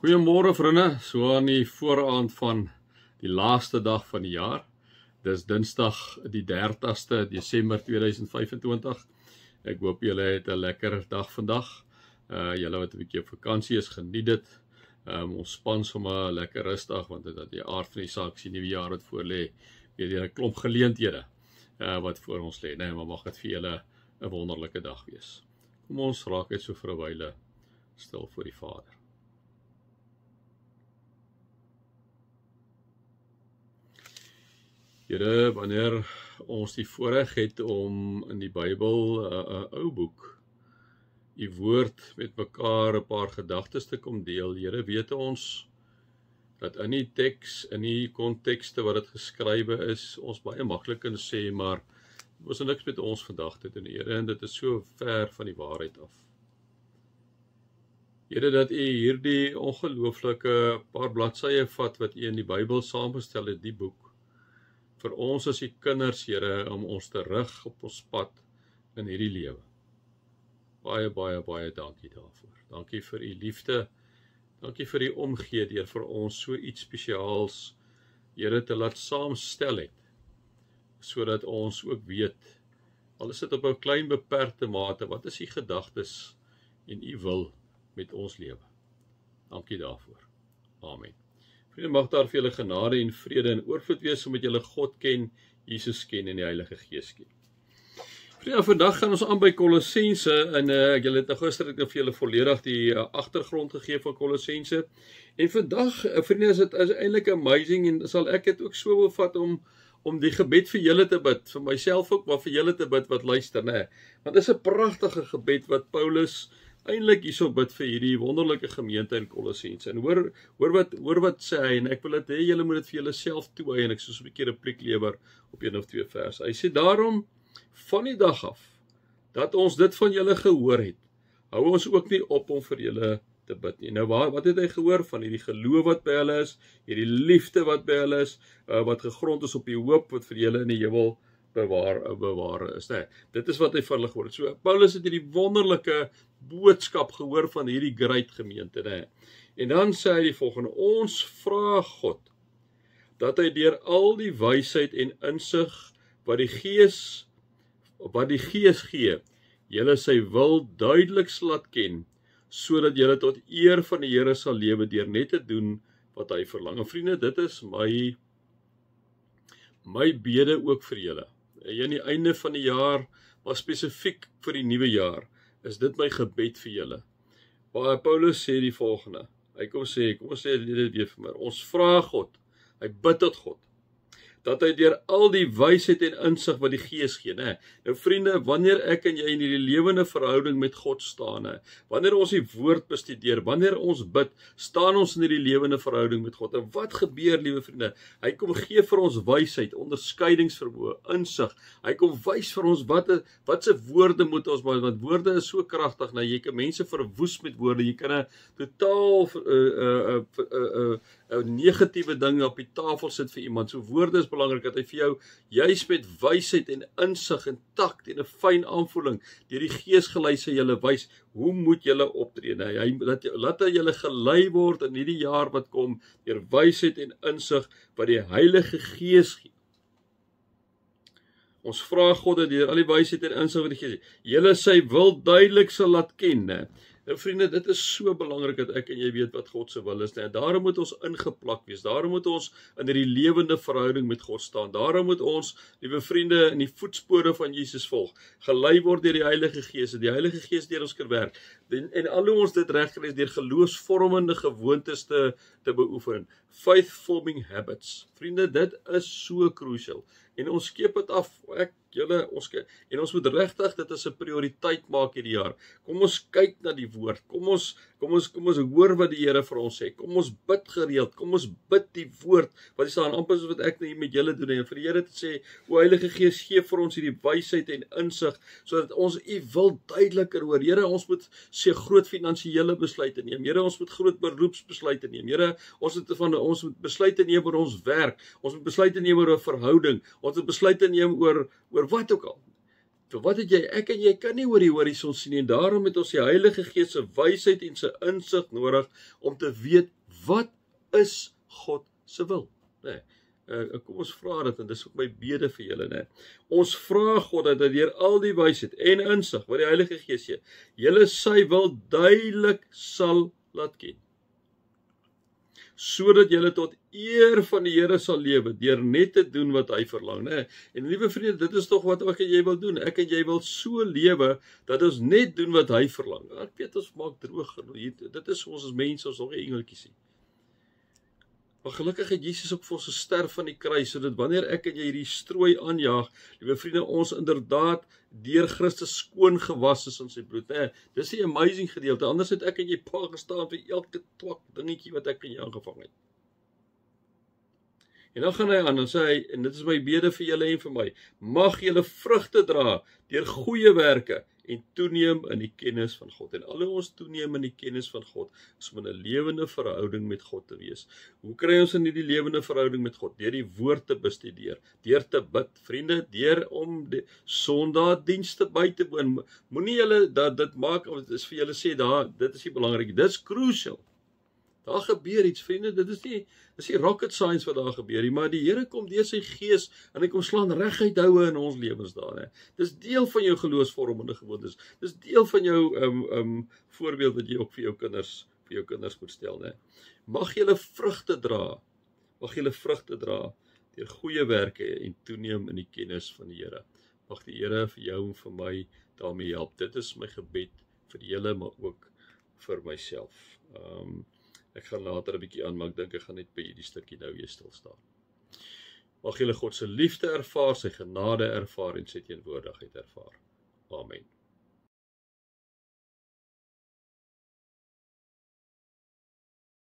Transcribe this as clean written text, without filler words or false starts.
Goeiemôre vriende, so aan die vooraand van die laaste dag van die jaar. Dis Dinsdag die 30ste Desember 2025. Ek hoop julle het 'n lekker dag vandag. Julle wat 'n bietjie op vakansie is, geniet dit. Ons span sommer lekker rustig, want dit is die aard van die saak, die nuwe jaar wat voor lê, weer 'n klomp geleenthede wat voor ons lê, nee, maar mag dit vir julle 'n wonderlike dag wees. Kom ons raak net so vir 'n wyle stil voor die Vader. Here, wanneer ons die voorreg het om in die Bybel 'n ou boek, die woord met mekaar 'n paar gedagtes te kom deel, Here, weet ons dat in die teks, in die kontekste wat dit geskrywe is, ons baie maklik kan sê, maar dit was niks met ons vandag te doen, Here, en dit is so ver van die waarheid af. Here, dat U hierdie ongelooflike paar bladsye vat wat U in die Bybel saamgestel het, die boek, vir ons as die kinders, Here, om ons te rig op ons pad in hierdie lewe. Baie, baie, baie dankie daarvoor. Dankie vir U liefde. Dankie vir U omgee deur vir ons so iets spesiaals, Here, te laat saamstel het, sodat ons ook weet, al is dit op 'n klein beperkte mate, wat is U gedagtes en U wil met ons lewe. Dankie daarvoor. Amen. Vriende, mag daar vir julle genade en vrede en oorvloed wees, omdat julle God ken, Jesus ken en die Heilige Gees ken. Vriende, vandag gaan ons aan by Kolossense, en julle het nou gister vir julle volledig die agtergrond gegee van Kolossense, en vandag, vriende, is dit eintlik amazing, en sal ek dit ook so wil vat om die gebed vir julle te bid, vir myself ook, maar vir julle te bid wat luister, nee. Want dit is 'n pragtige gebed wat Paulus eintlik hierso bid vir hierdie wonderlike gemeente in Kolossense. En hoor wat sê hy, en ek wil dit hê julle moet dit vir julle self toewy, en ek soos 'n bietjie repliek lewer op 1 of 2 verse. Hy sê daarom van die dag af dat ons dit van julle gehoor het, hou ons ook nie op om vir julle te bid nie. Nou wat het hy gehoor van hierdie geloof wat by hulle is, hierdie liefde wat by hulle is, wat gegrond is op die hoop wat vir julle in die hemel bewaar is. Nee, dit is wat hy van hulle gehoor het. So Paulus het hierdie wonderlike boodskap gehoor van hierdie great gemeente, nee. En dan sê hy die volgende: ons vra God dat hy deur al die wysheid en insig wat die Gees gee, julle sy wil duidelik laat ken, sodat julle tot eer van die Here sal lewe deur net te doen wat hy verlang. En vriende, dit is my bede ook vir julle. En aan die einde van die jaar, maar spesifiek vir die nuwe jaar, is dit my gebed vir julle. Waar Paulus sê die volgende, kom ons sê dit weer vir my, ons vra God, hy bid tot God, dat hy deur al die wysheid en insig wat die Gees gee, né? Nou vriende, wanneer ek en jy in hierdie lewende verhouding met God staan, né? Wanneer ons die woord bestudeer, wanneer ons bid, staan ons in hierdie lewende verhouding met God. En wat gebeur, liewe vriende? Hy kom gee vir ons wysheid, onderskeidingsvermoë, insig. Hy kom wys vir ons wat se woorde moet ons, want woorde is so kragtig, nou jy kan mense verwoes met woorde, jy kan 'n totaal negatiewe dinge op die tafel sit vir iemand. So woorde is belangrik, dat hy vir jou juis met wysheid en insig en takt en 'n fyn aanvoeling deur die Gees gelei sê julle wys, hoe moet julle optree? Hy laat julle gelei word in hierdie jaar wat kom deur wysheid en insig wat die Heilige Gees gee. Ons vra God dat deur al die wysheid en insig wat die Gees gee, julle sy wil duidelik sal laat ken, né? Nou vriende, dit is so belangrik dat ek en jy weet wat God se wil is, en daarom moet ons ingeplak wees, daarom moet ons in hierdie lewende verhouding met God staan, daarom moet ons, liewe vriende, in die voetspore van Jesus volg, gelei word deur die Heilige Gees, en die Heilige Gees deur ons kan werk, en al hoe ons dit regkry is deur geloofsvormende gewoontes te beoefen, faith-forming habits. Vriende, dit is so crucial, en ons skep dit af, en ons moet regtig dit as 'n prioriteit maak hierdie jaar. Kom ons kyk na die woord, kom ons hoor wat die Here vir ons sê, kom ons bid gereeld, kom ons bid die woord, wat is daar amper soos wat ek nou met julle doen, en vir die Here te sê, o Heilige Gees, gee vir ons hierdie wysheid en insig, sodat ons U wil duideliker hoor. Here, ons moet sê groot finansiële besluite neem, Here, ons moet groot beroepsbesluite neem, Here, ons moet besluite neem oor ons werk, ons moet besluite neem oor 'n verhouding, ons moet besluite neem oor wat ook al. Wat het jy? Ek en jy kan nie oor die horison sien nie, en daarom het ons die Heilige Gees se wysheid en sy insig nodig om te weet wat is God se wil. Nee. Kom ons vra dit, en dis ook my bede vir julle, né? Ons vra God dat hy deur al die wysheid en insig wat die Heilige Gees gee, julle sy wil duidelik sal laat ken, sodat julle tot eer van die Here sal lewe, deur net te doen wat hy verlang, né? En liewe vriende, dit is tog wat ek en jy wil doen. Ek en jy wil so lewe, dat ons net doen wat hy verlang. Ek weet, ons maak droog, dit is ons as mense, ons nog nie engeltjies nie. Maar gelukkig het Jesus ook vir ons gesterf aan die kruis, sodat wanneer ek en jy hierdie strooi aanjaag, liewe vriende, ons inderdaad deur Christus skoon gewas is in sy bloed. Dis die amazing gedeelte, anders het ek en jy pa gestaan vir elke twak dingetjie wat ek en jy aangevang het. En dan gaan hy aan en sê hy, en dit is my bede vir julle en vir my, mag julle vrugte dra deur goeie werke en toeneem in die kennis van God. En al ons toeneem in die kennis van God, is om in 'n lewende verhouding met God te wees. Hoe kry ons in die lewende verhouding met God? Deur die woord te bestudeer, deur te bid, vriende, deur om die Sondagdienste by te woon. Moenie julle dit maak, of dit is vir julle sê, dit is nie belangrik, dit is crucial. Daar gebeur iets, vriende, dit is nie rocket science wat daar gebeur nie, maar die Here kom deur sy Gees, en hy kom slaan reguit houe in ons lewens daar. Dis deel van jou geloofsvormende gewoontes, dis deel van jou voorbeeld wat jy ook vir jou kinders moet stel. Mag julle vrugte dra, deur goeie werke en toeneem in die kennis van die Here. Mag die Here vir jou en vir my daarmee help. Dit is my gebed vir julle, maar ook vir myself. Ek gaan later 'n bietjie aan, maar ek dink ek gaan net by hierdie stukkie nou weer stil staan. Mag julle God se liefde ervaar, sy genade ervaar en sy teenwoordigheid ervaar. Amen.